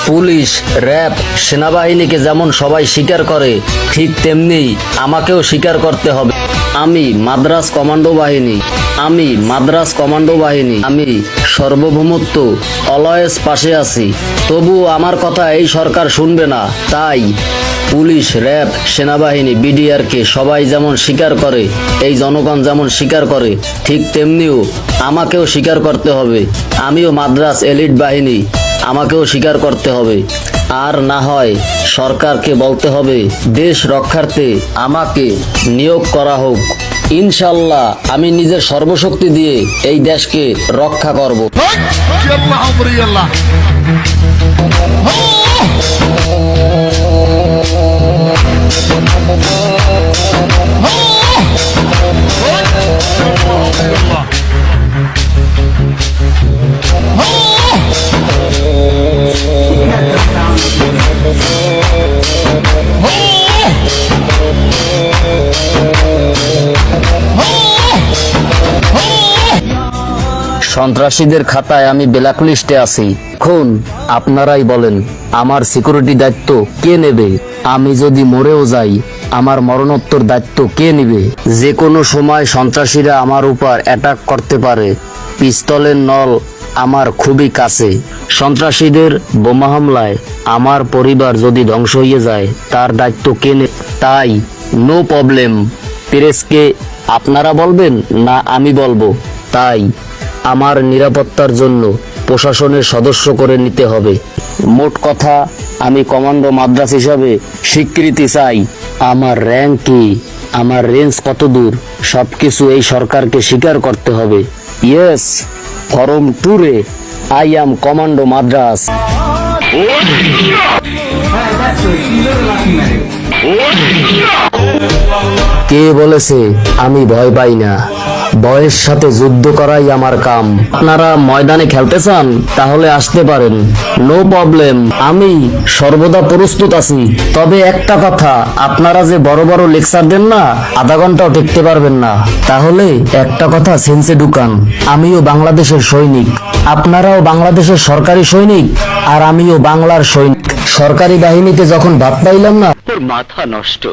Police, RAB, সেনাবাহিনীকে যেমন সবাই স্বীকার করে, ঠিক তেমনি আমাকেও স্বীকার করতে হবে। আমি মাদ্রাজ কমান্ডো বাহিনী, আমি সার্বভৌমত্ব অলওয়েজ পাশে আছি। তবুও আমার কথা এই সরকার শুনবে না। তাই পুলিশ, র্যাব, সেনাবাহিনী, বিডিআরকে সবাই যেমন স্বীকার করে, এই জনগণ যেমন স্বীকার করে, ঠিক তেমনিও আমাকেও স্বীকার করতে হবে। আমিও মাদ্রাজ এলিট বাহিনী, আমাকেও স্বীকার করতে হবে। আর না হয় সরকারকে বলতে হবে দেশ রক্ষার্থে আমাকে নিয়োগ করা হোক। ইনশাল্লাহ আমি নিজের সর্বশক্তি দিয়ে এই দেশকে রক্ষা করব। সন্ত্রাসীদের খাতায় আমি ব্ল্যাক লিস্টে আছি। এখন আপনারাই বলেন, আমার সিকিউরিটি দায়িত্ব কে নেবে? আমি যদি মরেও যাই, আমার মরণোত্তর দায়িত্ব কে নেবে? যে কোনো সময় সন্ত্রাসীরা আমার উপর অ্যাটাক করতে পারে। পিস্তলের নল আমার খুবই কাছে। সন্ত্রাসীদের বোমা হামলায় আমার পরিবার যদি ধ্বংস হয়ে যায়, তার দায়িত্ব কে নেবে? তাই নো প্রবলেম। প্রেসকে আপনারা বলবেন না আমি বলবো? তাই আমার নিরাপত্তার জন্য প্রশাসনের সদস্য করে নিতে হবে। মোট কথা, আমি কমান্ডো মাদ্রাজ হিসাবে স্বীকৃতি চাই। আমার র্যাঙ্ক কি, আমার রেঞ্জ কত দূর, সবকিছু এই সরকারকে স্বীকার করতে হবে। ইয়েস, ফরম 2 রে আই অ্যাম কমান্ডো মাদ্রাজ। কে বলেছে আমি ভয় পাই না? ভয়ের সাথে যুদ্ধ করাই আমার কাম। আপনারা ময়দানে খেলতে চান? তাহলে আসতে পারেন, নো প্রবলেম। আমি সর্বদা প্রস্তুত আছি। তবে একটা কথা, আপনারা যে বড় বড় লেকচার দেন না, আধা ঘন্টাও টিকতে পারবেন না। তাহলে একটা কথা সেন্সে ঢুকান, আমিও বাংলাদেশের সৈনিক, আপনারাও বাংলাদেশের সরকারি সৈনিক, আর আমিও বাংলার সৈনিক। সরকারি বাহিনীতে যখন ভাত পাইলাম না, তোর মাথা নষ্ট।